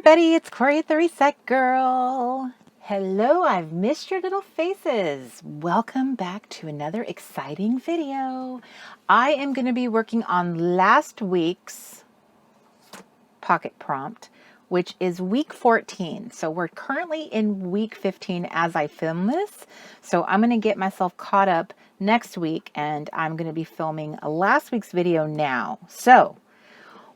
everybody, it's Cori the Reset Girl. Hello, I've missed your little faces. Welcome back to another exciting video. I am going to be working on last week's pocket prompt, which is week 14. So we're currently in week 15 as I film this. So I'm going to get myself caught up next week and I'm going to be filming last week's video now. So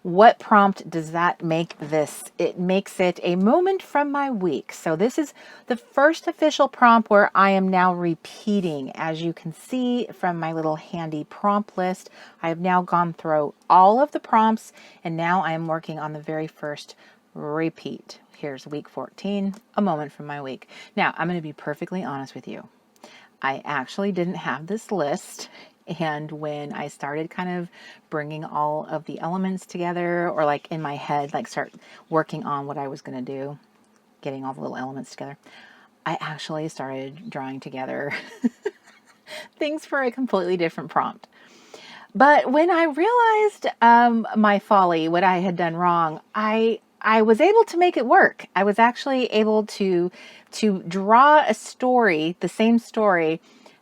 what prompt does that make this? It makes it a moment from my week. So this is the first official prompt where I am now repeating. As you can see from my little handy prompt list, I have now gone through all of the prompts and now I am working on the very first repeat. Here's week 14, a moment from my week. Now, I'm going to be perfectly honest with you. I actually didn't have this list. And when I started kind of bringing all of the elements together, or like in my head, like start working on what I was going to do, getting all the little elements together, I actually started drawing together things for a completely different prompt. But when I realized my folly, what I had done wrong, I was able to make it work. I was actually able to draw a story, the same story.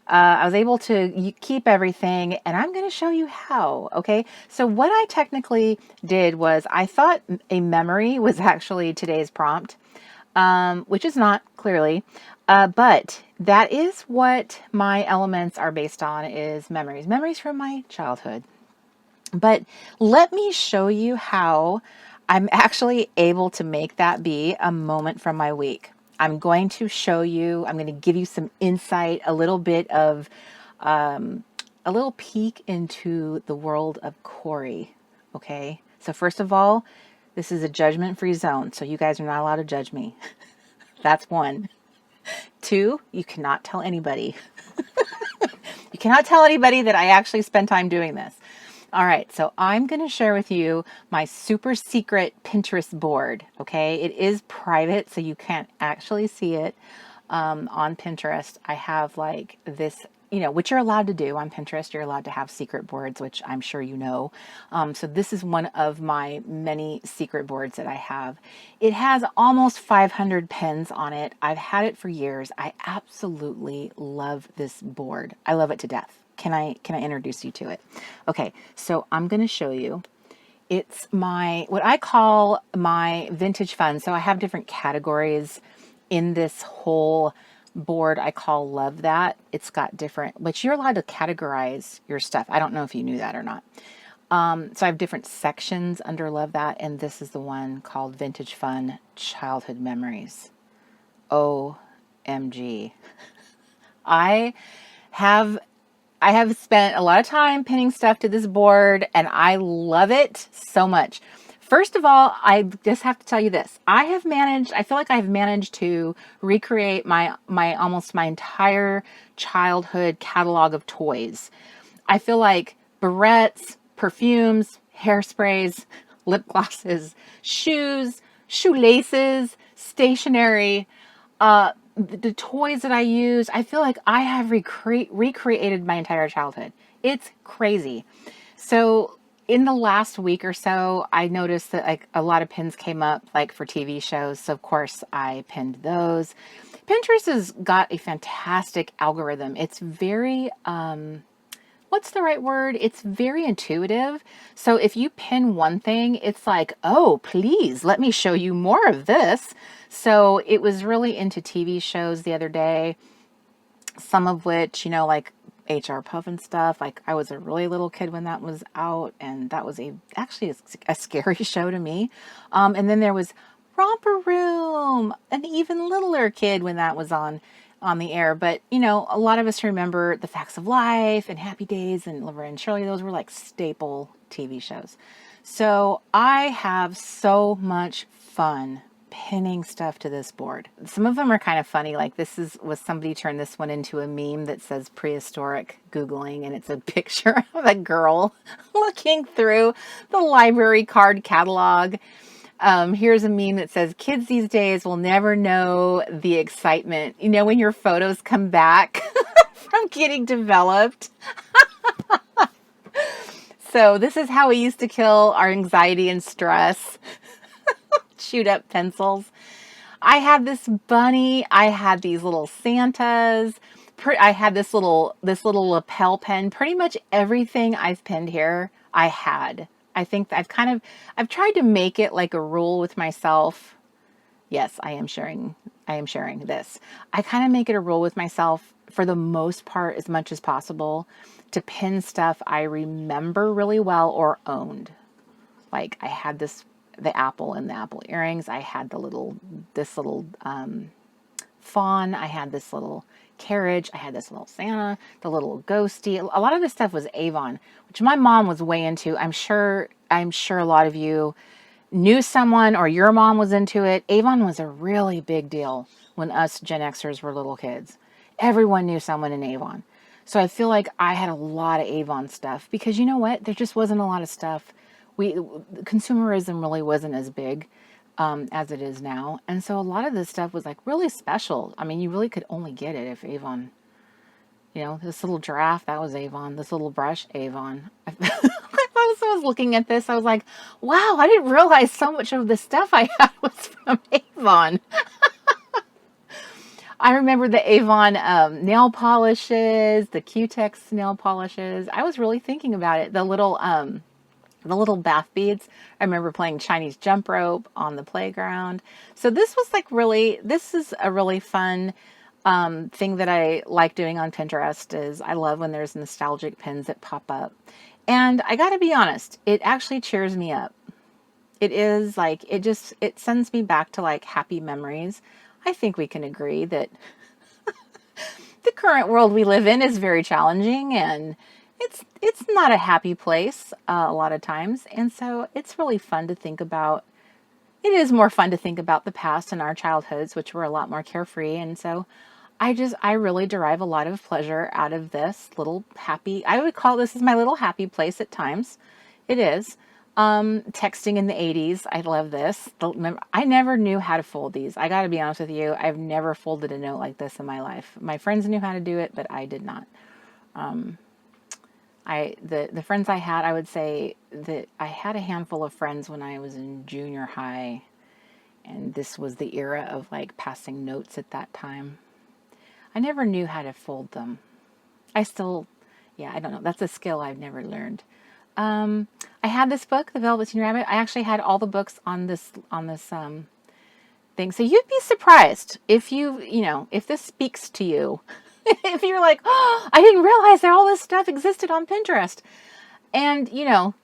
I was able to keep everything, and I'm going to show you how, okay? So what I technically did was I thought a memory was actually today's prompt, which is not, clearly, but that is what my elements are based on, is memories from my childhood. But let me show you how I'm actually able to make that be a moment from my week. I'm going to show you, I'm going to give you some insight, a little bit of, a little peek into the world of Cori, okay? So first of all, this is a judgment-free zone, so you guys are not allowed to judge me. That's one. Two, you cannot tell anybody. You cannot tell anybody that I actually spend time doing this. All right, so I'm going to share with you my super secret Pinterest board, okay? It is private, so you can't actually see it on Pinterest. I have like this, you know, which you're allowed to do on Pinterest. You're allowed to have secret boards, which I'm sure you know. So this is one of my many secret boards that I have. It has almost 500 pens on it. I've had it for years. I absolutely love this board. I love it to death. Can I introduce you to it? Okay, so I'm going to show you. It's my, what I call my vintage fun. So I have different categories in this whole board. I call Love That. It's got different, but you're allowed to categorize your stuff. I don't know if you knew that or not. So I have different sections under Love That, and this is the one called Vintage Fun Childhood Memories. OMG. I have spent a lot of time pinning stuff to this board and I love it so much. First of all, I just have to tell you this. I feel like I've managed to recreate my almost my entire childhood catalog of toys. I feel like barrettes, perfumes, hairsprays, lip glosses, shoes, shoelaces, stationery, the toys that I use, I feel like I have recreated my entire childhood. It's crazy. So in the last week or so, I noticed that like a lot of pins came up like for TV shows. So of course I pinned those. Pinterest has got a fantastic algorithm. It's very, what's the right word? It's very intuitive. So if you pin one thing, it's like, oh, please let me show you more of this. So it was really into TV shows the other day, some of which, you know, like HR Puff and stuff. Like I was a really little kid when that was out, and that was actually a scary show to me. And then there was Romper Room, an even littler kid when that was on the air. But, you know, a lot of us remember The Facts of Life and Happy Days and Laverne and Shirley. Those were like staple TV shows. So I have so much fun pinning stuff to this board. Some of them are kind of funny. Like was somebody turned this one into a meme that says prehistoric Googling, and it's a picture of a girl looking through the library card catalog. Here's a meme that says, kids these days will never know the excitement, you know, when your photos come back from getting developed. So this is how we used to kill our anxiety and stress. shoot up pencils. I had this bunny. I had these little Santas. I had this little lapel pen. Pretty much everything I've pinned here, I had. I think I've tried to make it like a rule with myself. Yes, I am sharing this. I kind of make it a rule with myself for the most part, as much as possible, to pin stuff I remember really well or owned. Like I had the apple and the apple earrings. I had this little fawn. I had this little carriage. I had this little Santa, the little ghosty. A lot of this stuff was Avon, which my mom was way into. I'm sure a lot of you knew someone or your mom was into it. Avon was a really big deal when us Gen Xers were little kids. Everyone knew someone in Avon. So I feel like I had a lot of Avon stuff because you know what? There just wasn't a lot of stuff. Consumerism really wasn't as big as it is now. And so a lot of this stuff was like really special. I mean, you really could only get it if Avon, this little giraffe, that was Avon. This little brush, Avon. I was looking at this, I was like, wow, I didn't realize so much of the stuff I had was from Avon. I remember the Avon nail polishes, the Q-Tex nail polishes. I was really thinking about it. The little bath beads. I remember playing Chinese jump rope on the playground. So this is a really fun thing that I like doing on Pinterest. Is I love when there's nostalgic pins that pop up. And I got to be honest, it actually cheers me up. It is like, it sends me back to like happy memories. I think we can agree that the current world we live in is very challenging and it's not a happy place a lot of times. And so it's really fun to think about. It is more fun to think about the past and our childhoods, which were a lot more carefree. And so I really derive a lot of pleasure out of this little happy, I would call this is my little happy place at times. It is. Texting in the 80s. I love this. I never knew how to fold these. I got to be honest with you. I've never folded a note like this in my life. My friends knew how to do it, but I did not. The friends I had, I would say that I had a handful of friends when I was in junior high, and this was the era of like passing notes at that time. I never knew how to fold them. I don't know. That's a skill I've never learned. I had this book, The Velveteen Rabbit. I actually had all the books on this thing. So you'd be surprised if if this speaks to you. If you're like, oh, I didn't realize that all this stuff existed on Pinterest. And,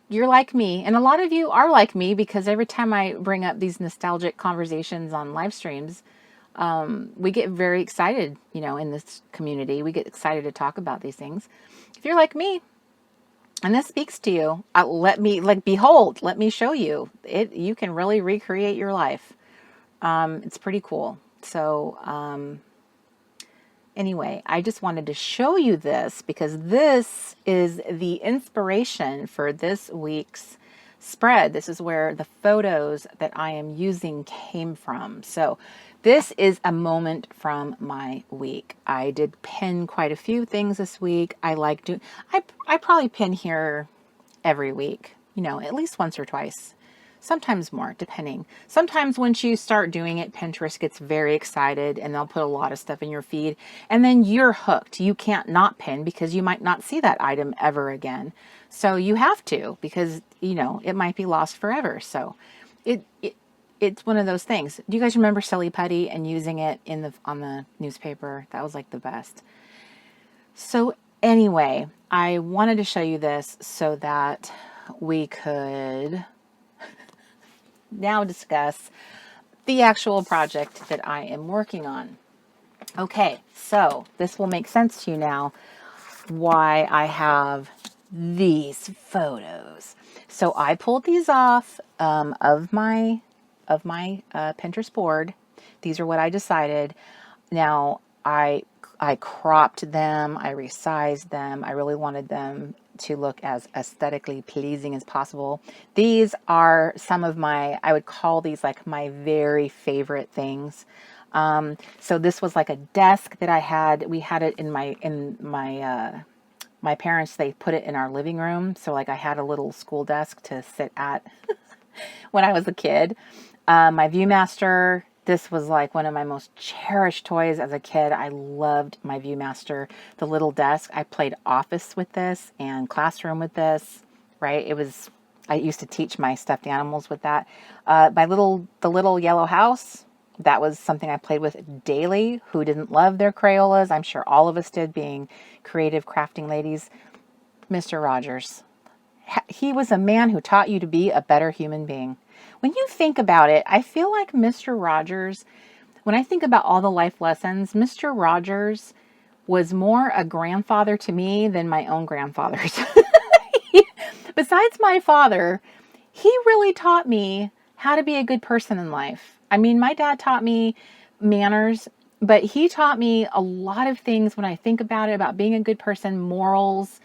you're like me. And a lot of you are like me because every time I bring up these nostalgic conversations on live streams, we get very excited, in this community. We get excited to talk about these things. If you're like me, and this speaks to you, let me show you. You can really recreate your life. It's pretty cool. So, anyway, I just wanted to show you this because this is the inspiration for this week's spread. This is where the photos that I am using came from. So this is a moment from my week. I did pin quite a few things this week. I probably pin here every week, at least once or twice. Sometimes more, depending. Sometimes once you start doing it, Pinterest gets very excited and they'll put a lot of stuff in your feed. And then you're hooked. You can't not pin because you might not see that item ever again. So you have to because, it might be lost forever. So it's one of those things. Do you guys remember Silly Putty and using it on the newspaper? That was like the best. So anyway, I wanted to show you this so that we could now discuss the actual project that I am working on. Okay, so this will make sense to you now why I have these photos. So I pulled these off of my Pinterest board. These are what I decided. Now I cropped them, I resized them. I really wanted them to look as aesthetically pleasing as possible. These are some of I would call these like my very favorite things. So this was like a desk that I had. We had it in my parents, they put it in our living room. So like I had a little school desk to sit at. when I was a kid. My Viewmaster, this was like one of my most cherished toys as a kid. I loved my Viewmaster, the little desk. I played office with this and classroom with this, right? I used to teach my stuffed animals with that. The little yellow house, that was something I played with daily. Who didn't love their Crayolas? I'm sure all of us did, being creative crafting ladies. Mr. Rogers. He was a man who taught you to be a better human being. When you think about it, I feel like Mr. Rogers, when I think about all the life lessons, Mr. Rogers was more a grandfather to me than my own grandfathers. Besides my father, he really taught me how to be a good person in life. I mean, my dad taught me manners, but he taught me a lot of things when I think about it, about being a good person, morals,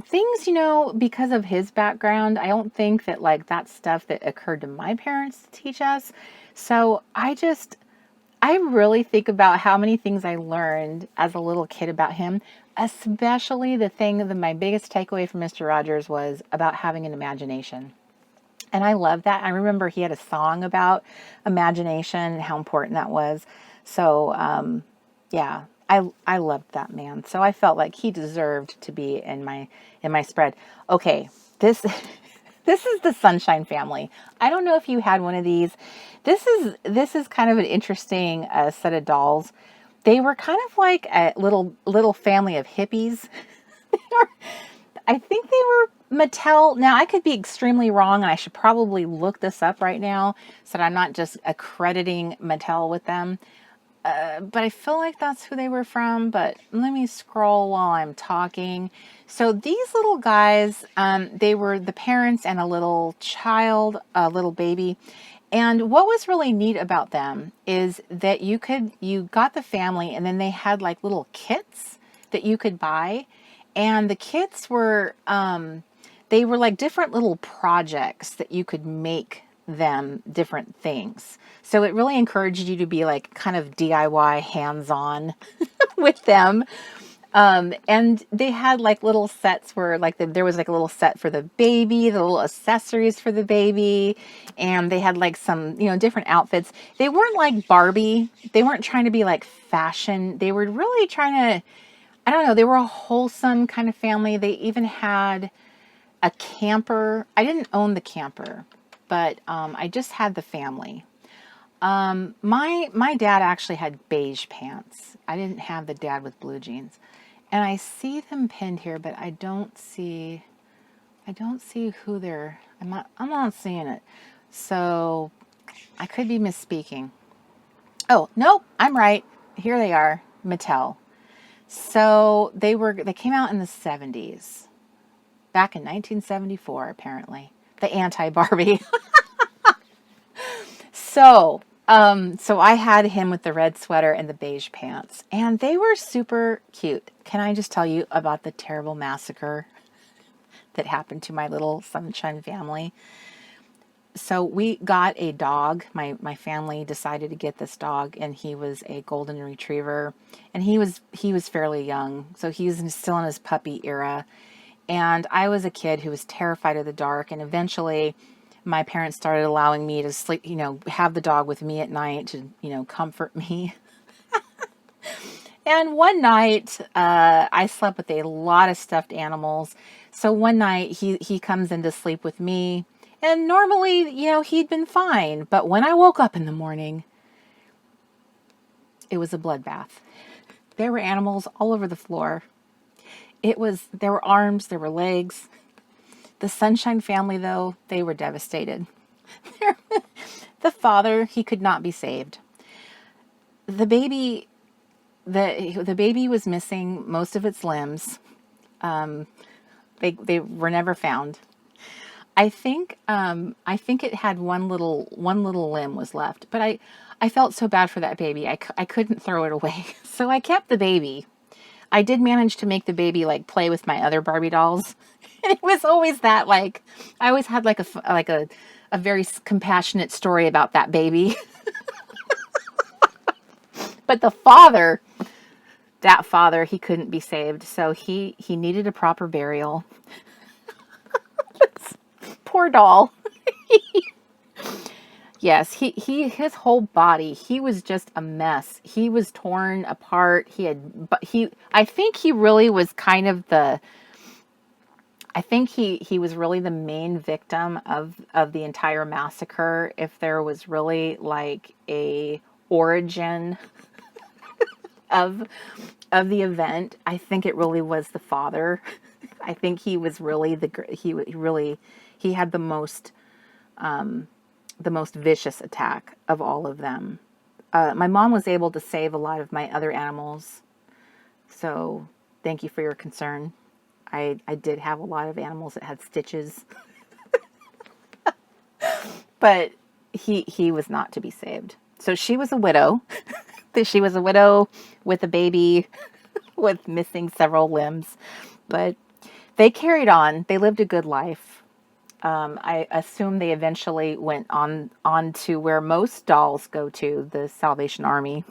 things, because of his background. I don't think that like that's stuff that occurred to my parents to teach us. So I really think about how many things I learned as a little kid about him, especially my biggest takeaway from Mr. Rogers was about having an imagination. And I love that. I remember he had a song about imagination and how important that was. So, yeah, I loved that man. So I felt like he deserved to be in my spread. Okay, this this is the Sunshine Family. I don't know if you had one of these. This is kind of an interesting set of dolls. They were kind of like a little family of hippies. I think they were Mattel. Now, I could be extremely wrong, and I should probably look this up right now so that I'm not just accrediting Mattel with them. But I feel like that's who they were from. But let me scroll while I'm talking. So these little guys, they were the parents and a little child, a little baby. And what was really neat about them is that you got the family, and then they had like little kits that you could buy. And the kits were, they were like different little projects that you could make them different things. So it really encouraged you to be like kind of DIY hands-on with them. And they had like little sets where like there was like a little set for the baby, the little accessories for the baby. And they had like some, different outfits. They weren't like Barbie. They weren't trying to be like fashion. They were really trying to, I don't know, they were a wholesome kind of family. They even had a camper. I didn't own the camper, but I just had the family. My dad actually had beige pants. I didn't have the dad with blue jeans. And I see them pinned here, but I don't see who they're, I'm not seeing it. So I could be misspeaking. Oh, nope, I'm right. Here they are, Mattel. So they came out in the 70s, back in 1974, apparently, the anti-Barbie. So I had him with the red sweater and the beige pants, and they were super cute. Can I just tell you about the terrible massacre that happened to my little Sunshine family? So we got a dog. My family decided to get this dog, and he was a golden retriever, and he was fairly young, so he was still in his puppy era. And I was a kid who was terrified of the dark, and eventually my parents started allowing me to sleep, have the dog with me at night to, comfort me. And one night, I slept with a lot of stuffed animals. So one night he comes in to sleep with me. And normally, he'd been fine. But when I woke up in the morning, it was a bloodbath. There were animals all over the floor. There were arms, there were legs. The Sunshine family, though, they were devastated. The father, he could not be saved. The baby was missing most of its limbs. They were never found. I think it had one little limb was left, but I felt so bad for that baby. I couldn't throw it away, so I kept the baby. I did manage to make the baby like play with my other Barbie dolls. And it was always that, like, I always had like a very compassionate story about that baby. But that father, he couldn't be saved, so he needed a proper burial. Poor doll. Yes, his whole body, he was just a mess. He was torn apart. But I think he really was kind of I think he was really the main victim of the entire massacre. If there was really like a origin of the event, I think it really was the father. I think he was really he had the most vicious attack of all of them. My mom was able to save a lot of my other animals, so thank you for your concern. I did have a lot of animals that had stitches, but he was not to be saved. So she was a widow. She was a widow with a baby with missing several limbs, but they carried on. They lived a good life. I assume they eventually went on to where most dolls go to, the Salvation Army.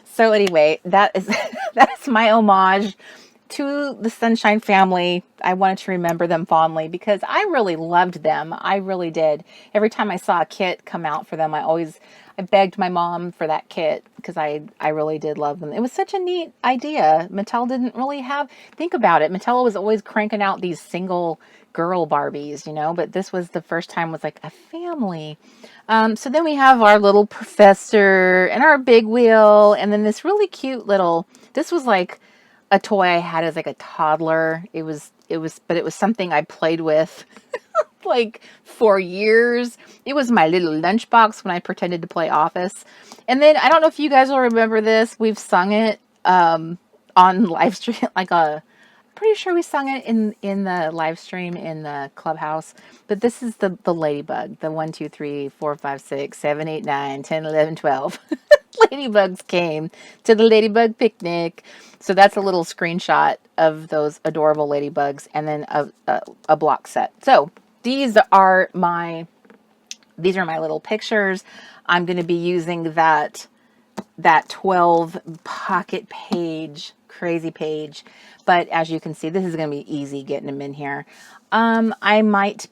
So anyway, that is that's my homage to the Sunshine family. I wanted to remember them fondly because I really loved them. I really did. Every time I saw a kit come out for them, I begged my mom for that kit because I really did love them. It was such a neat idea. Mattel didn't really think about it. Mattel was always cranking out these single girl Barbies, but this was the first time was like a family. So then we have our little professor and our big wheel, and then this really cute this was like a toy I had as like a toddler. But it was something I played with like for years. It was my little lunchbox when I pretended to play Office. And then I don't know if you guys will remember this. We've sung it on live stream, pretty sure we sung it in the live stream in the clubhouse. But this is the ladybug, the 1, 2, 3, 4, 5, 6, 7, 8, 9, 10, 11, 12. Ladybugs came to the ladybug picnic. So that's a little screenshot of those adorable ladybugs, and then a block set. So these are my little pictures. I'm going to be using that 12 pocket page, crazy page. But as you can see, this is going to be easy getting them in here. I might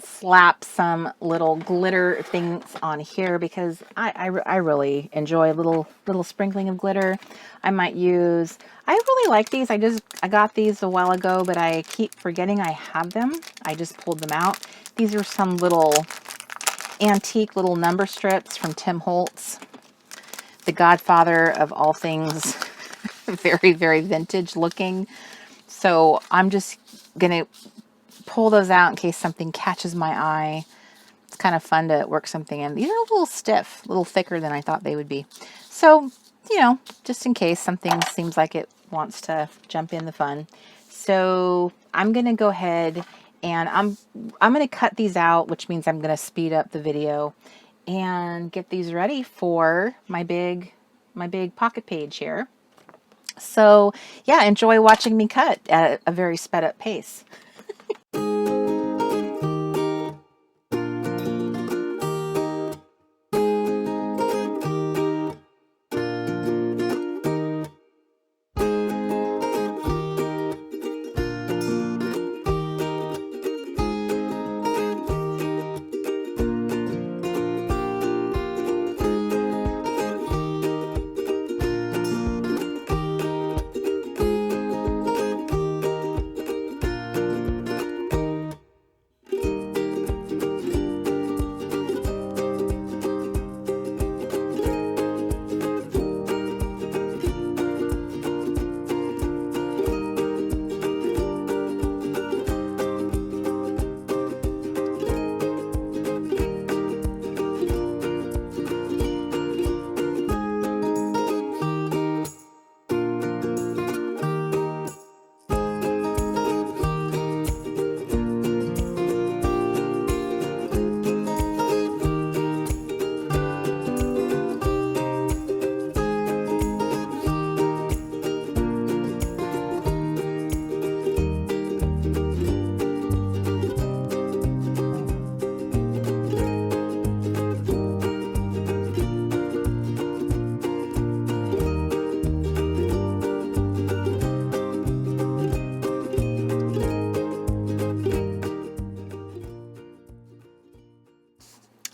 slap some little glitter things on here because I really enjoy a little sprinkling of glitter. I really like these. I got these a while ago, but I keep forgetting I have them. I just pulled them out. These are some little antique little number strips from Tim Holtz, the godfather of all things very, very vintage looking. So I'm just going to pull those out in case something catches my eye. It's kind of fun to work something in. These are a little stiff, a little thicker than I thought they would be. So, just in case something seems like it wants to jump in the fun. So I'm going to go ahead and I'm going to cut these out, which means I'm going to speed up the video and get these ready for my big pocket page here. So yeah, enjoy watching me cut at a very sped up pace.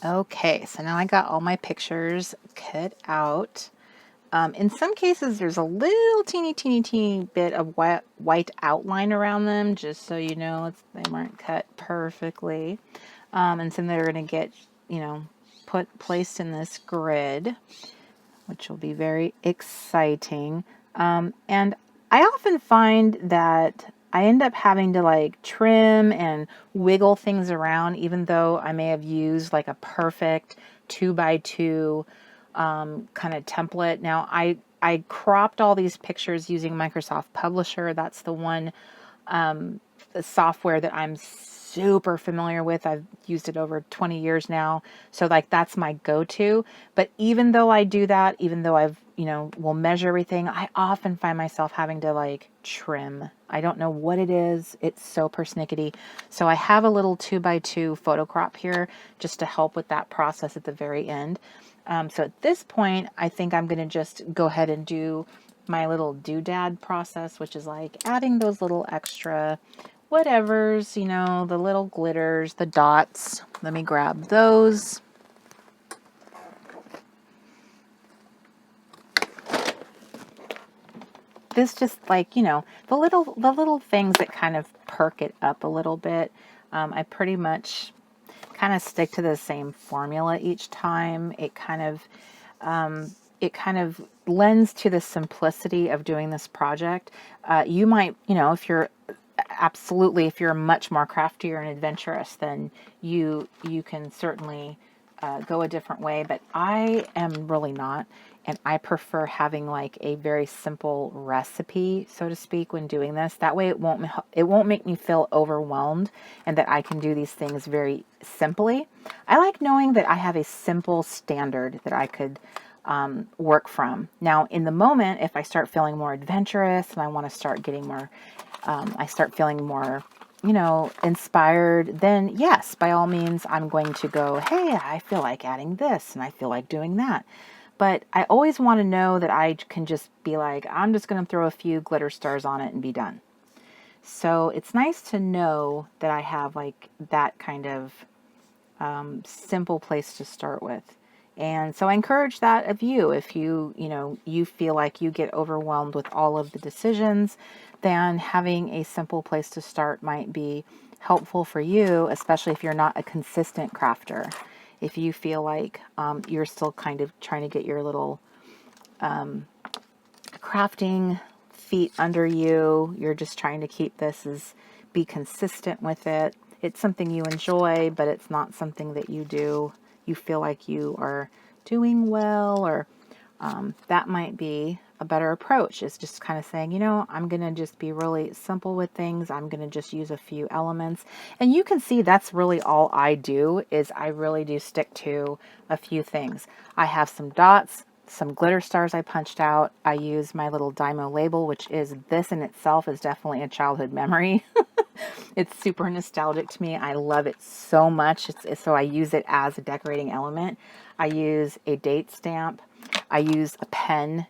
Okay, so now I got all my pictures cut out. In some cases, there's a little teeny bit of white outline around them, just so you know they weren't cut perfectly. And so they're going to get, placed in this grid, which will be very exciting. And I often find that I end up having to like trim and wiggle things around, even though I may have used like a perfect 2x2 kind of template. Now I cropped all these pictures using Microsoft Publisher. That's the one the software that I'm super familiar with. I've used it over 20 years now. So like that's my go-to. But even though I do that, even though I've, will measure everything, I often find myself having to like trim. I don't know what it is. It's so persnickety. So I have a little 2x2 photo crop here just to help with that process at the very end. So at this point, I think I'm going to just go ahead and do my little doodad process, which is like adding those little extra whatevers, the little glitters, the dots. Let me grab those. This just like, the little things that kind of perk it up a little bit. I pretty much kind of stick to the same formula each time. It kind of lends to the simplicity of doing this project. You might, if you're much more craftier and adventurous, then you can certainly go a different way. But I am really not, and I prefer having like a very simple recipe, so to speak, when doing this. That way, it won't make me feel overwhelmed, and that I can do these things very simply. I like knowing that I have a simple standard that I could work from. Now, in the moment, if I start feeling more adventurous and I want to start getting more, I start feeling more, inspired, then yes, by all means, I'm going to go, hey, I feel like adding this and I feel like doing that. But I always want to know that I can just be like, I'm just going to throw a few glitter stars on it and be done. So it's nice to know that I have like that kind of simple place to start with. And so I encourage that of you. If you feel like you get overwhelmed with all of the decisions, then having a simple place to start might be helpful for you, especially if you're not a consistent crafter. If you feel like you're still kind of trying to get your little crafting feet under you, you're just trying to keep be consistent with it. It's something you enjoy, but it's not something that you feel like you are doing well, or that might be a better approach. Is just kind of saying, I'm going to just be really simple with things. I'm going to just use a few elements. And you can see that's really all I do, is I really do stick to a few things. I have some dots, some glitter stars I punched out. I use my little Dymo label, which is, this in itself is definitely a childhood memory. It's super nostalgic to me. I love it so much. So I use it as a decorating element. I use a date stamp. I use a pen.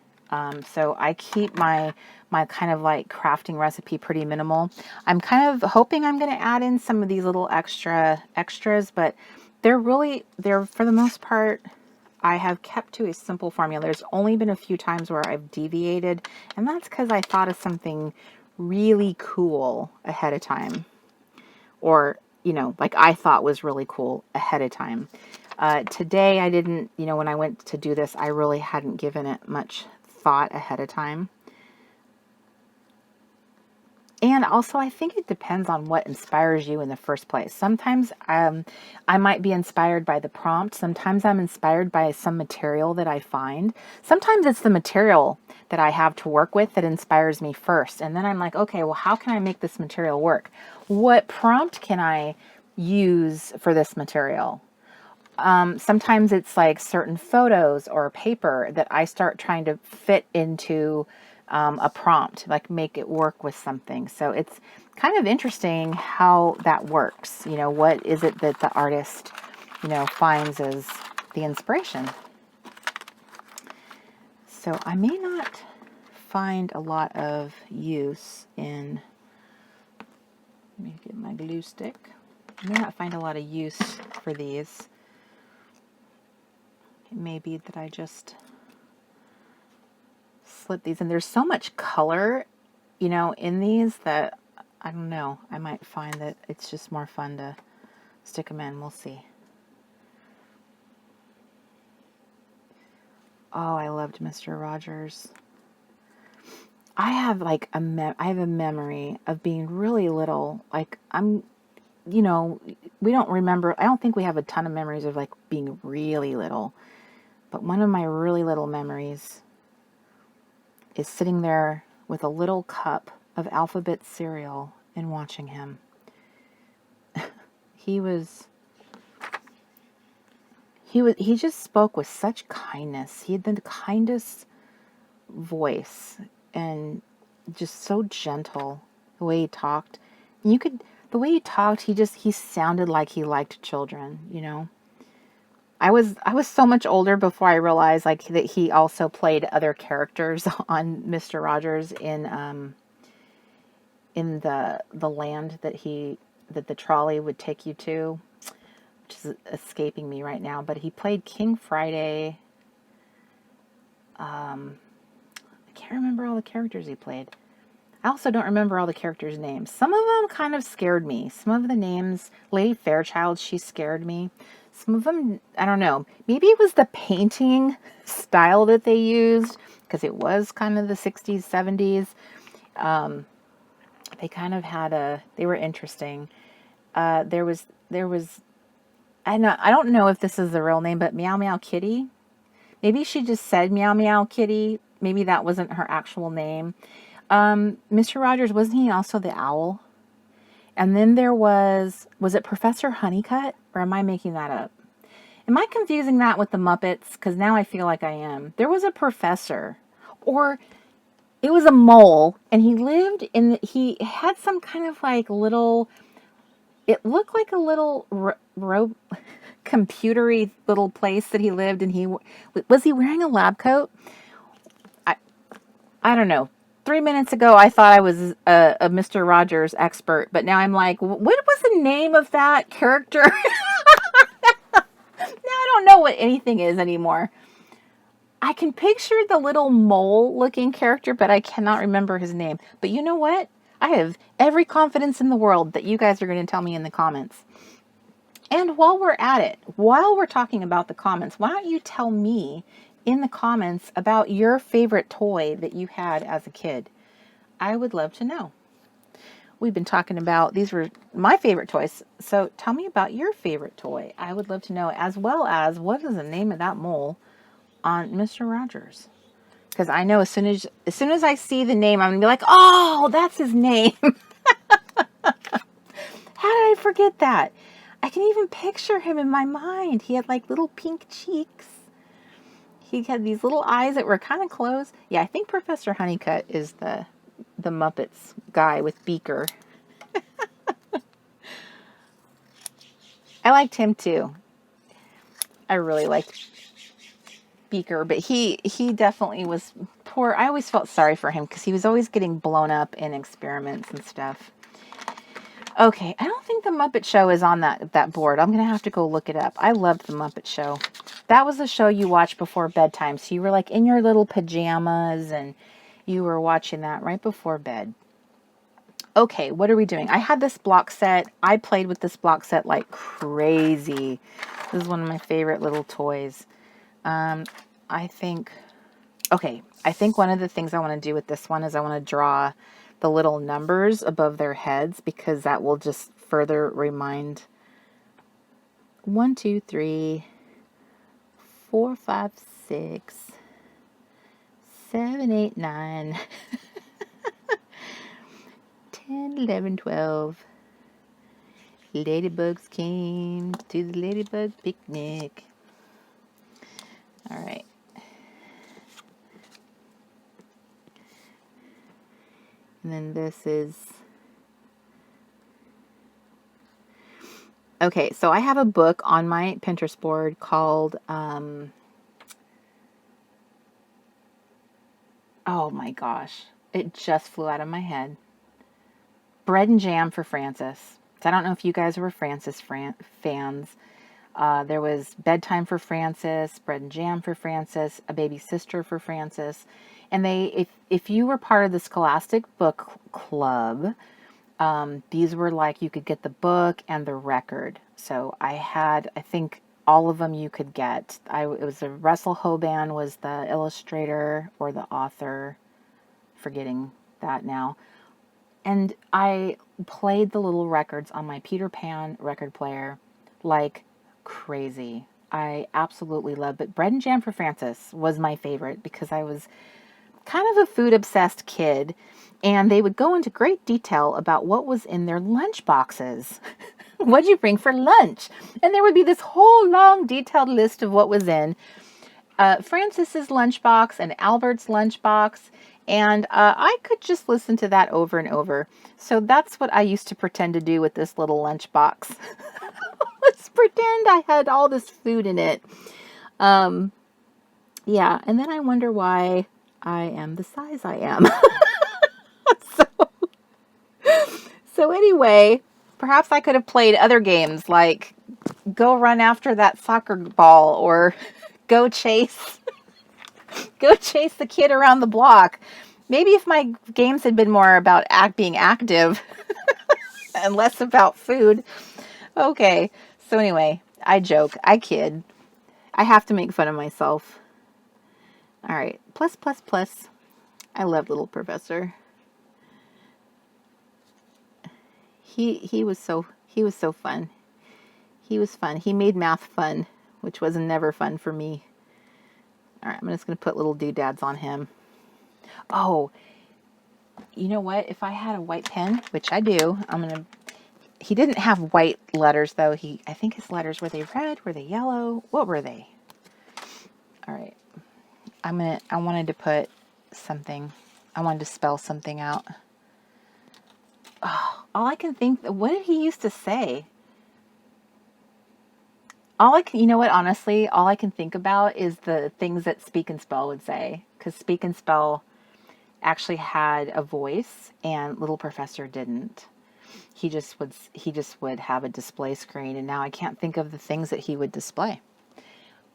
So I keep my kind of like crafting recipe pretty minimal. I'm kind of hoping I'm going to add in some of these little extras, but they're for the most part, I have kept to a simple formula. There's only been a few times where I've deviated, and that's because I thought of something really cool ahead of time, or like I thought was really cool ahead of time. Today I didn't, when I went to do this, I really hadn't given it much thought ahead of time. And also, I think it depends on what inspires you in the first place. Sometimes I might be inspired by the prompt. Sometimes I'm inspired by some material that I find. Sometimes it's the material that I have to work with that inspires me first. And then I'm like, okay, well, how can I make this material work? What prompt can I use for this material? Sometimes it's like certain photos or paper that I start trying to fit into a prompt, like make it work with something. So it's kind of interesting how that works. What is it that the artist, finds as the inspiration? So I may not find a lot of use in, let me get my glue stick. I may not find a lot of use for these. It may be that I just slip these in. There's so much color, you know, in these that I don't know. I might find that it's just more fun to stick them in. We'll see. Oh, I loved Mr. Rogers. I have like a memory of being really little. Like you know, we don't remember. I don't think we have a ton of memories of like being really little. But one of my really little memories is sitting there with a little cup of alphabet cereal and watching him. He just spoke with such kindness. He had the kindest voice and just so gentle the way he talked. The way he talked, he sounded like he liked children, you know. I was so much older before I realized like that he also played other characters on Mr. Rogers in the land that the trolley would take you to, which is escaping me right now, but he played King Friday. I can't remember all the characters he played. I also don't remember all the characters' names. Some of them kind of scared me. Some of the names, Lady Fairchild, she scared me. Some of them, I don't know. Maybe it was the painting style that they used, because it was kind of the 60s, 70s. They kind of had they were interesting. There was, I don't know if this is the real name, but Meow Meow Kitty. Maybe she just said Meow Meow Kitty. Maybe that wasn't her actual name. Mr. Rogers, wasn't he also the owl? And then there was it Professor Honeycutt? Or am I making that up? Am I confusing that with the Muppets? Because now I feel like I am. There was a professor. Or it was a mole. And he had some kind of like little, it looked like a little computery little place that he lived. And was he wearing a lab coat? I don't know. 3 minutes ago, I thought I was a Mr. Rogers expert, but now I'm like, what was the name of that character? Now I don't know what anything is anymore. I can picture the little mole-looking character, but I cannot remember his name. But you know what? I have every confidence in the world that you guys are going to tell me in the comments. And while we're at it, while we're talking about the comments, why don't you tell me in the comments about your favorite toy that you had as a kid? I would love to know. We've been talking about, these were my favorite toys, so tell me about your favorite toy. I would love to know, as well as what is the name of that mole on Mr. Rogers? Because I know as soon as I see the name, I'm gonna be like, oh, that's his name. How did I forget that? I can even picture him in my mind. He had like little pink cheeks. He had these little eyes that were kind of closed. Yeah, I think Professor Honeycutt is the Muppets guy with Beaker. I liked him too. I really liked Beaker, but he definitely was poor. I always felt sorry for him because he was always getting blown up in experiments and stuff. Okay, I don't think the Muppet Show is on that board. I'm going to have to go look it up. I loved the Muppet Show. That was the show you watched before bedtime. So you were like in your little pajamas and you were watching that right before bed. Okay, what are we doing? I had this block set. I played with this block set like crazy. This is one of my favorite little toys. I think one of the things I want to do with this one is I want to draw the little numbers above their heads, because that will just further remind 1, 2, 3, 4, 5, 6, 7, 8, 9, 10, 11, 12. Ladybugs came to the ladybug picnic. All right. And then this is... Okay, so I have a book on my Pinterest board called... oh my gosh. It just flew out of my head. Bread and Jam for Francis. So I don't know if you guys were Francis fans. There was Bedtime for Francis, Bread and Jam for Francis, A Baby Sister for Francis. And if you were part of the Scholastic Book Club, these were like, you could get the book and the record. So I think all of them you could get. It was Russell Hoban was the illustrator or the author, forgetting that now. And I played the little records on my Peter Pan record player like crazy. I absolutely loved it. Bread and Jam for Francis was my favorite because I was kind of a food obsessed kid, and they would go into great detail about what was in their lunch boxes. What'd you bring for lunch? And there would be this whole long detailed list of what was in Francis's lunchbox and Albert's lunchbox, and I could just listen to that over and over. So that's what I used to pretend to do with this little lunchbox. Let's pretend I had all this food in it. Yeah, and then I wonder why I am the size I am. So anyway, perhaps I could have played other games like go run after that soccer ball or go chase the kid around the block. Maybe if my games had been more about being active and less about food. Okay, so anyway, I joke, I kid. I have to make fun of myself. All right, plus, plus, plus. I love Little Professor. He was so fun. He was fun. He made math fun, which was never fun for me. All right, I'm just going to put little doodads on him. Oh, you know what? If I had a white pen, which I do, he didn't have white letters though. I think his letters, were they red? Were they yellow? What were they? All right. I wanted to put something. I wanted to spell something out. Oh, all I can think, what did he used to say? You know what, honestly, all I can think about is the things that Speak and Spell would say. Because Speak and Spell actually had a voice and Little Professor didn't. He just would have a display screen, and now I can't think of the things that he would display.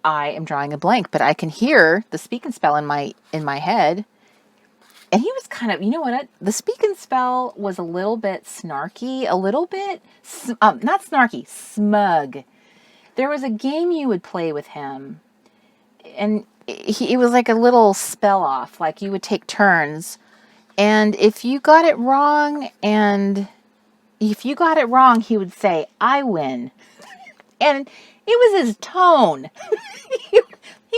I am drawing a blank, but I can hear the Speak and Spell in my head. And he was kind of, you know what, the Speak and Spell was a little bit snarky, a little bit, not snarky, smug. There was a game you would play with him, and it was like a little spell off, like you would take turns, and if you got it wrong, he would say, "I win." And it was his tone. He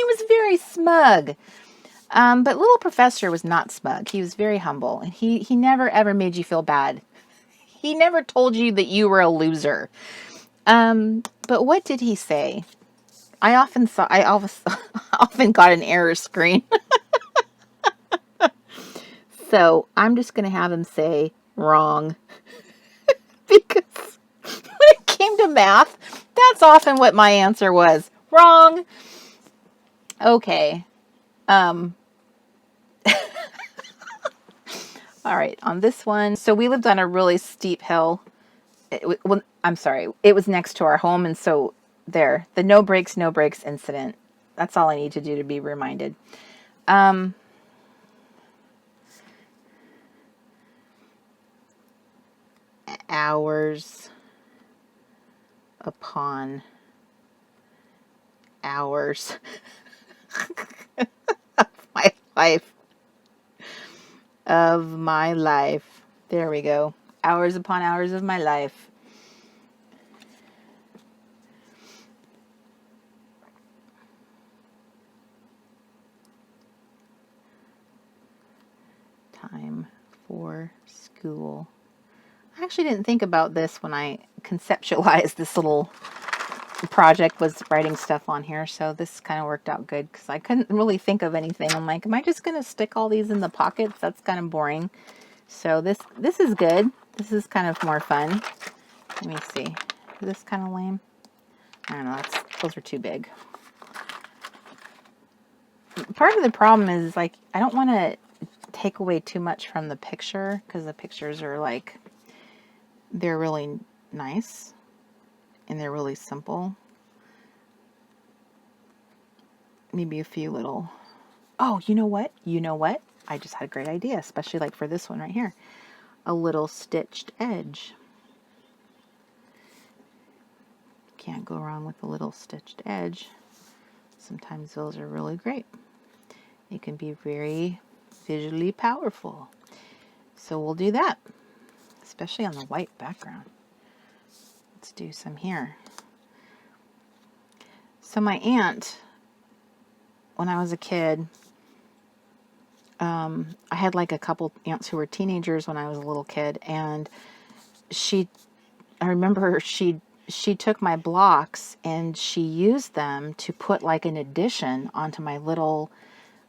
was very smug. But Little Professor was not smug. He was very humble, and he never ever made you feel bad. He never told you that you were a loser. But what did he say? I often got an error screen. So I'm just going to have him say wrong. Because when it came to math, that's often what my answer was. Wrong. Okay. All right, on this one, so we lived on a really steep hill. I'm sorry, it was next to our home, and so the no brakes incident. That's all I need to do to be reminded. Hours upon hours of my life. There we go. Hours upon hours of my life. Time for school. I actually didn't think about this when I conceptualized this little project, was writing stuff on here, so this kind of worked out good because I couldn't really think of anything. I'm like, am I just gonna stick all these in the pockets? That's kind of boring. So this is good. This is kind of more fun. Let me see. Is this kind of lame? I don't know. Those are too big. Part of the problem is, like, I don't want to take away too much from the picture because the pictures are like, they're really nice and they're really simple. maybe a few little, oh, you know what? You know what? I just had a great idea, especially like for this one right here. A little stitched edge. Can't go wrong with a little stitched edge. Sometimes those are really great. It can be very visually powerful. So we'll do that, especially on the white background. Let's do some here. So my aunt, when I was a kid, I had like a couple aunts who were teenagers when I was a little kid, and I remember she took my blocks and she used them to put like an addition onto my little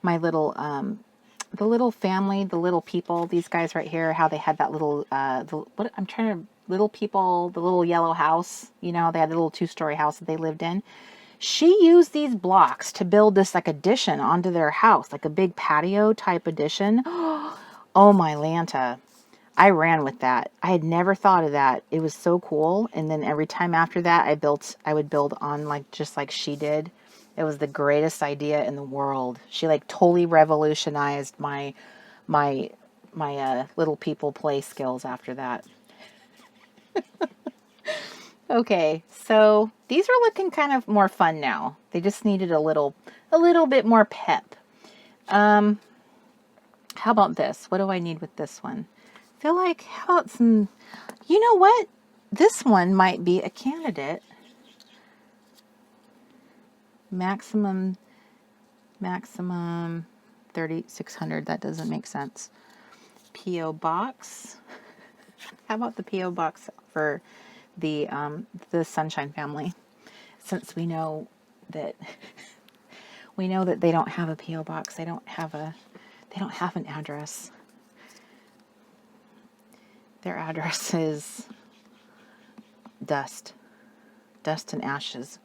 the little family, the little people, these guys right here, how they had that little little people, the little yellow house, you know, they had a little 2-story house that they lived in. She used these blocks to build this like addition onto their house, like a big patio type addition. Oh my Lanta. I ran with that. I had never thought of that. It was so cool. And then every time after that, I would build on like, just like she did. It was the greatest idea in the world. She like totally revolutionized my little people play skills after that. Okay, so these are looking kind of more fun now. They just needed a little bit more pep. How about this? What do I need with this one? I feel like, how about some, you know what? This one might be a candidate. Maximum 3,600. That doesn't make sense. P.O. box. How about the P.O. box for the Sunshine family? Since we know that they don't have a P.O. box. They don't have an address. Their address is dust and ashes.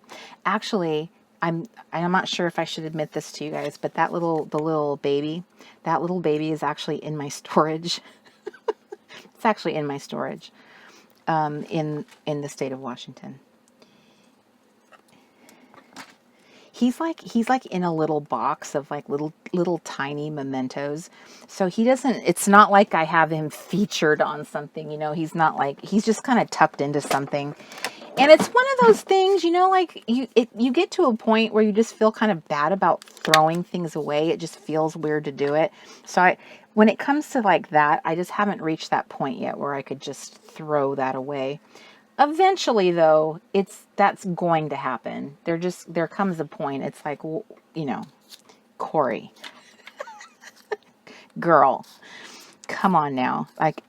Actually, I'm not sure if I should admit this to you guys, but the little baby is actually in my storage. It's actually in my storage in the state of Washington. He's like in a little box of like little tiny mementos. So it's not like I have him featured on something, you know, he's just kind of tucked into something. And it's one of those things, you know, like you get to a point where you just feel kind of bad about throwing things away. It just feels weird to do it. So when it comes to like that, I just haven't reached that point yet where I could just throw that away. Eventually, though, that's going to happen. There comes a point. It's like, well, you know, Cori, girl, come on now. Like,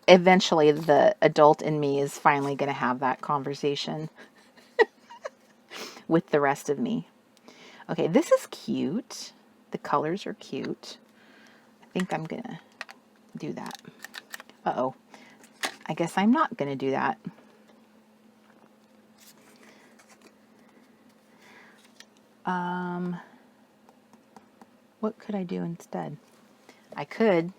eventually, the adult in me is finally going to have that conversation with the rest of me. Okay, this is cute. The colors are cute. I think I'm going to do that. Uh-oh. I guess I'm not going to do that. What could I do instead? I could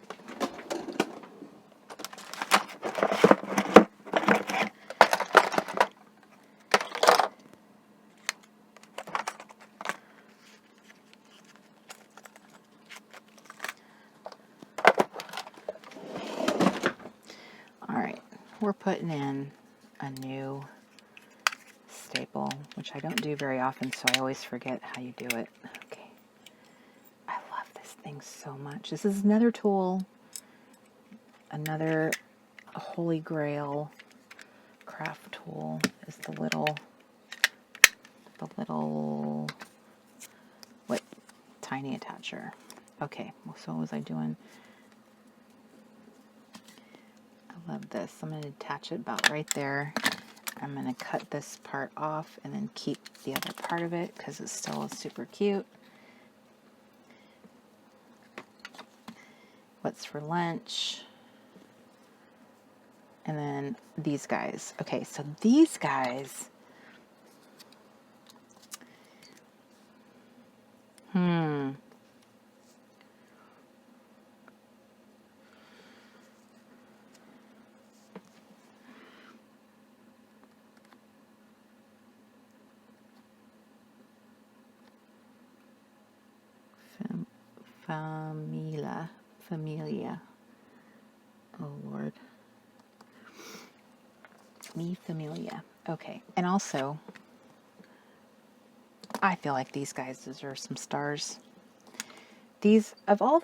we're putting in a new staple, which I don't do very often, so I always forget how you do it. Okay. I love this thing so much. This is another tool, another holy grail craft tool is the little tiny attacher. Okay, so what was I doing? I love this. I'm going to attach it about right there. I'm going to cut this part off and then keep the other part of it because it's still super cute. What's for lunch? And then these guys. Okay, so these guys. Familia. Oh Lord. Mi Familia. Okay. And also, I feel like these guys deserve some stars. These, of all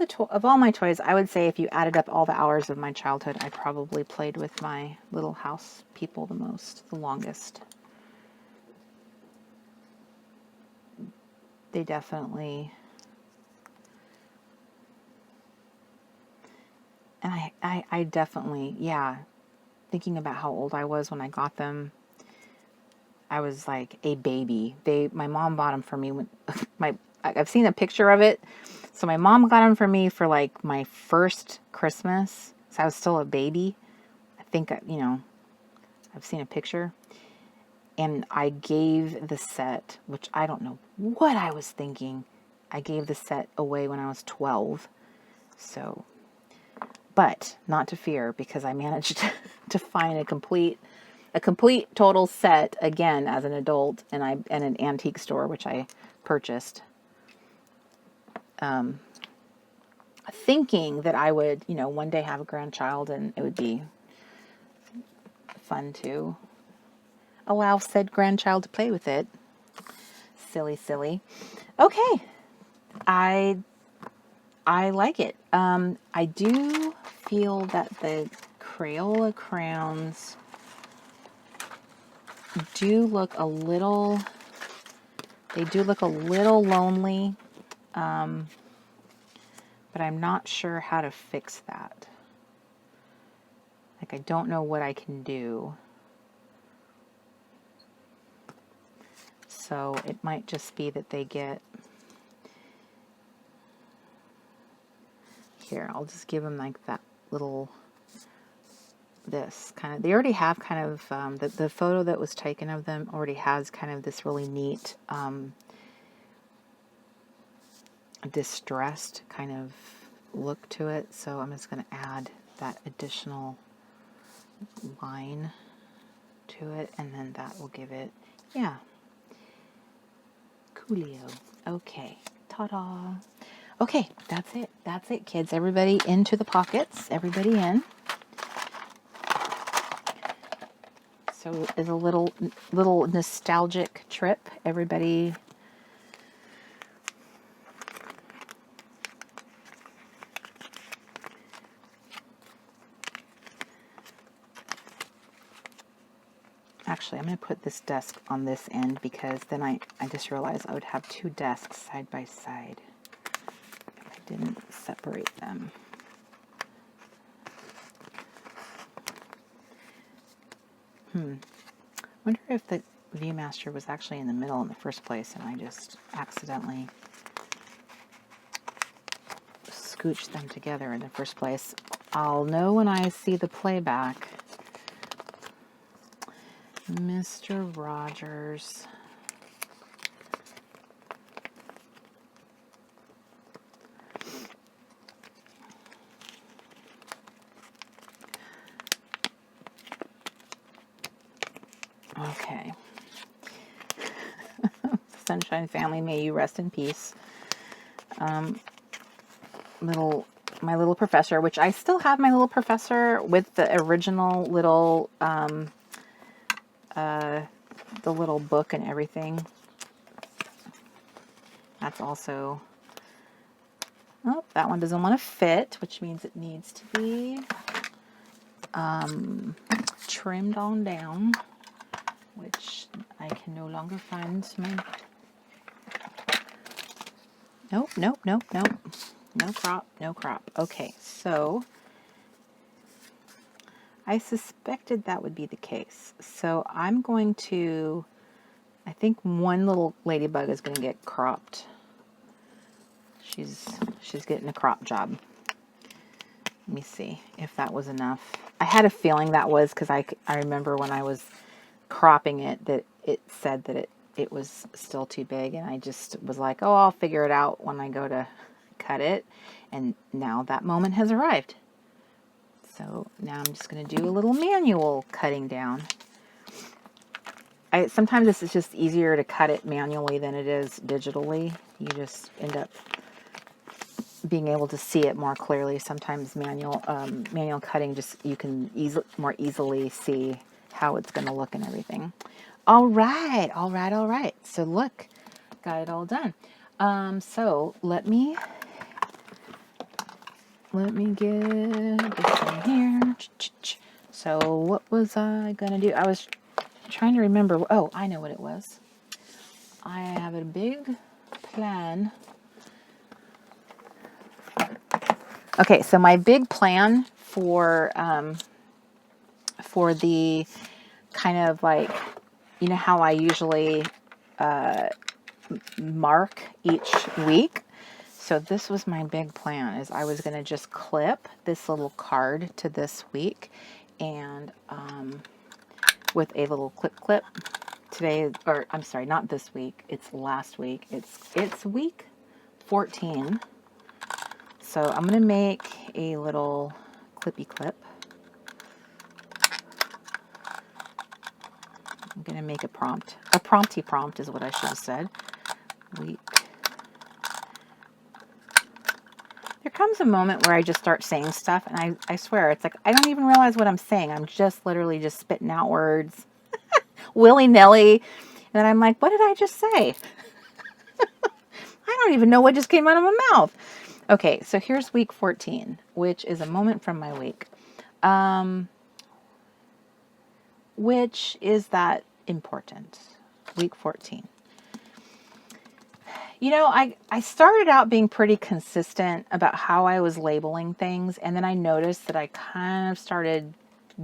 my toys, I would say if you added up all the hours of my childhood, I probably played with my little house people the most, the longest. They definitely, and I definitely, yeah, thinking about how old I was when I got them, I was like a baby. My mom bought them for me when I've seen a picture of it. So my mom got them for me for like my first Christmas. So I was still a baby. I think, you know, I've seen a picture. And I gave the set, which I don't know what I was thinking. I gave the set away when I was 12. So, but not to fear, because I managed to find a complete total set again as an adult, and an antique store, which I purchased. Thinking that I would, you know, one day have a grandchild and it would be fun to allow said grandchild to play with it. Silly. Okay. I like it. I do feel that the Crayola crayons do look a little lonely. But I'm not sure how to fix that. Like, I don't know what I can do. So it might just be that they get... Here, I'll just give them like that little... This kind of... They already have kind of... the photo that was taken of them already has kind of this really neat... distressed kind of look to it. So I'm just going to add that additional line to it, and then that will give it, yeah, coolio. Okay, ta-da. Okay, that's it, kids. Everybody into the pockets. Everybody in. So it's a little nostalgic trip. Everybody. Actually, I'm going to put this desk on this end, because then I just realized I would have two desks side by side if I didn't separate them. Wonder if the ViewMaster was actually in the middle in the first place and I just accidentally scooched them together in the first place. I'll know when I see the playback. Mr. Rogers. Okay. Sunshine family, may you rest in peace. My little professor, which I still have my little professor with the original little the little book and everything. That's also, oh, that one doesn't want to fit, which means it needs to be trimmed on down, which I can no longer find my, nope, no crop. Okay, so I suspected that would be the case. So I'm going to, I think one little ladybug is going to get cropped. She's getting a crop job. Let me see if that was enough. I had a feeling that was, because I remember when I was cropping it that it said that it was still too big, and I just was like, oh, I'll figure it out when I go to cut it. And now that moment has arrived. So now I'm just going to do a little manual cutting down. Sometimes this is just easier to cut it manually than it is digitally. You just end up being able to see it more clearly. Sometimes manual cutting, just you can more easily see how it's going to look and everything. All right, all right, all right. So look, got it all done. So let me get this in here. So what was I gonna do? I was trying to remember. Oh, I know what it was. I have a big plan. Okay, so my big plan for the kind of like, you know how I usually mark each week. So this was my big plan, is I was going to just clip this little card to this week, and with a little clip today, or I'm sorry, not this week, it's last week. It's week 14. So I'm going to make a little clippy clip. I'm going to make a prompt. A prompty prompt is what I should have said. Week. There comes a moment where I just start saying stuff, and I swear, it's like I don't even realize what I'm saying. I'm just literally just spitting out words willy-nilly. And then I'm like, what did I just say? I don't even know what just came out of my mouth. Okay, so here's week 14, which is a moment from my week. Which is that important? Week 14. You know, I started out being pretty consistent about how I was labeling things, and then I noticed that I kind of started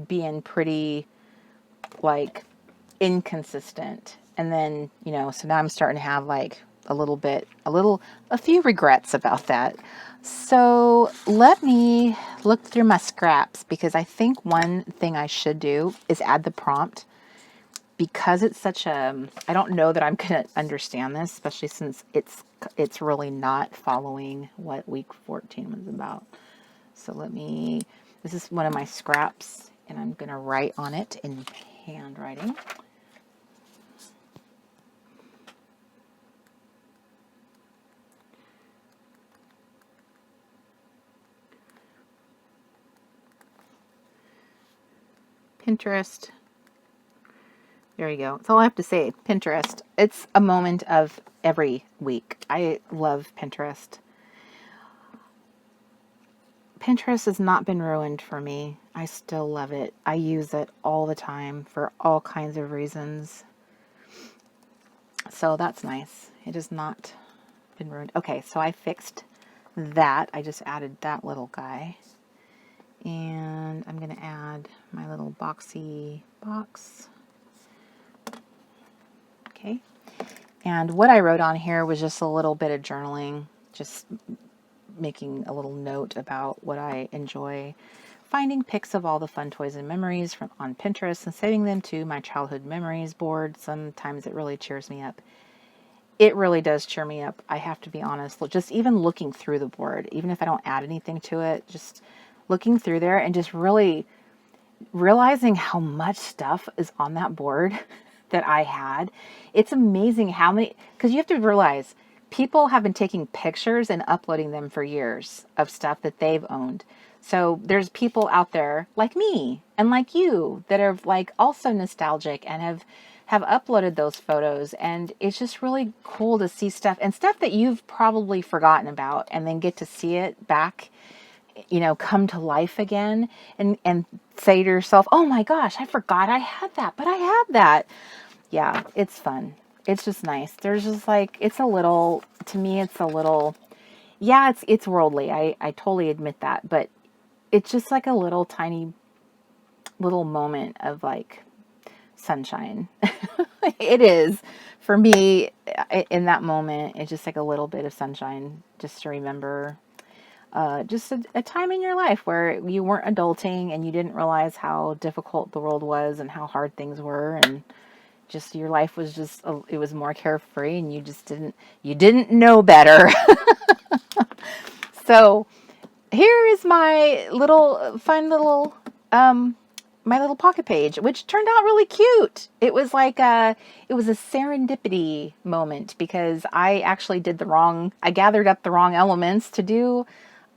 being pretty, like, inconsistent. And then, you know, so now I'm starting to have, like, a few regrets about that. So let me look through my scraps, because I think one thing I should do is add the prompt. Because it's such a, I don't know that I'm going to understand this, especially since it's really not following what week 14 was about. So this is one of my scraps, and I'm going to write on it in handwriting. Pinterest. There you go. That's all I have to say. Pinterest. It's a moment of every week. I love Pinterest. Pinterest has not been ruined for me. I still love it. I use it all the time for all kinds of reasons. So that's nice. It has not been ruined. Okay, so I fixed that. I just added that little guy. And I'm going to add my little boxy box. Okay. And what I wrote on here was just a little bit of journaling, just making a little note about what I enjoy, finding pics of all the fun toys and memories on Pinterest and saving them to my childhood memories board. Sometimes it really cheers me up. It really does cheer me up. I have to be honest. Just even looking through the board, even if I don't add anything to it, just looking through there and just really realizing how much stuff is on that board that I had. It's amazing how many, because you have to realize people have been taking pictures and uploading them for years of stuff that they've owned. So there's people out there like me and like you that are like also nostalgic and have uploaded those photos, and it's just really cool to see stuff and stuff that you've probably forgotten about, and then get to see it back, you know, come to life again, and say to yourself, oh my gosh, I forgot I had that, but I have that. Yeah, it's fun. It's just nice. There's just like, it's a little, to me, it's a little, yeah, it's worldly. I totally admit that, but it's just like a little tiny little moment of like sunshine. It is for me in that moment. It's just like a little bit of sunshine, just to remember just a time in your life where you weren't adulting and you didn't realize how difficult the world was and how hard things were, and just your life was just it was more carefree, and you just didn't know better. So here is my little fun little my little pocket page, which turned out really cute. It was like it was a serendipity moment because I actually I gathered up the wrong elements to do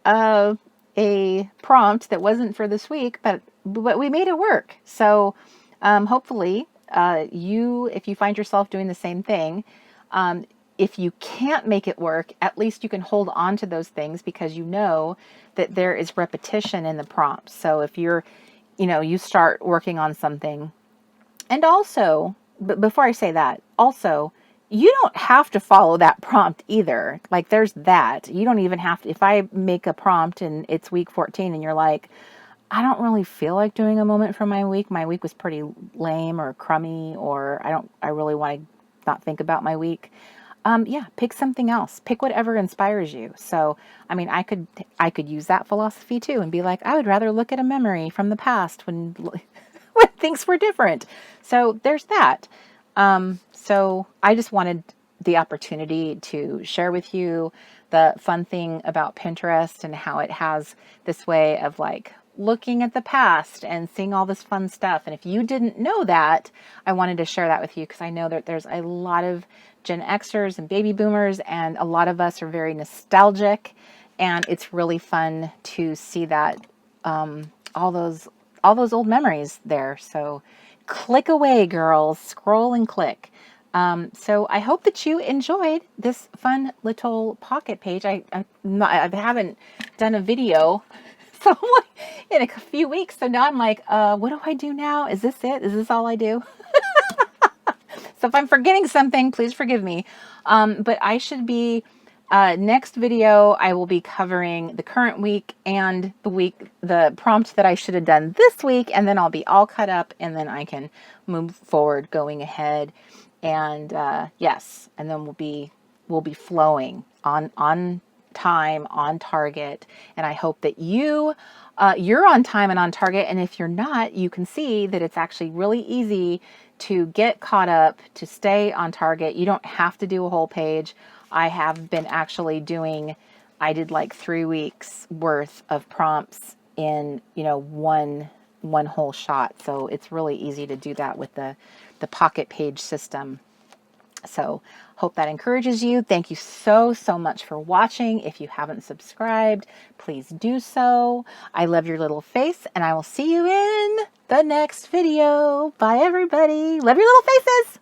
a prompt that wasn't for this week, but we made it work. So hopefully if you find yourself doing the same thing, if you can't make it work, at least you can hold on to those things because you know that there is repetition in the prompt. So if you start working on something, and also, but before I say that, also, you don't have to follow that prompt either. Like there's that. You don't even have to, if I make a prompt and it's week 14 and you're like, I don't really feel like doing a moment from my week. My week was pretty lame or crummy, or I really want to not think about my week. Yeah, pick something else. Pick whatever inspires you. So, I mean, I could use that philosophy too and be like, I would rather look at a memory from the past when when things were different. So there's that. So I just wanted the opportunity to share with you the fun thing about Pinterest and how it has this way of like looking at the past and seeing all this fun stuff. And if you didn't know that, I wanted to share that with you because I know that there's a lot of Gen Xers and baby boomers, and a lot of us are very nostalgic, and it's really fun to see that all those old memories there. So click away, girls, scroll and click. So I hope that you enjoyed this fun little pocket page. I haven't done a video so in a few weeks. So now I'm like, what do I do now? Is this it? Is this all I do? So if I'm forgetting something, please forgive me. But I should be, next video, I will be covering the current week and the prompt that I should have done this week. And then I'll be all cut up and then I can move forward going ahead. And yes, and then we'll be flowing on time, on target. And I hope that you're on time and on target. And if you're not, you can see that it's actually really easy to get caught up, to stay on target. You don't have to do a whole page. I have been actually I did like 3 weeks worth of prompts in, one whole shot. So it's really easy to do that with the pocket page system. So hope that encourages you. Thank you so much for watching. If you haven't subscribed, please do so. I love your little face, and I will see you in the next video. Bye, everybody. Love your little faces.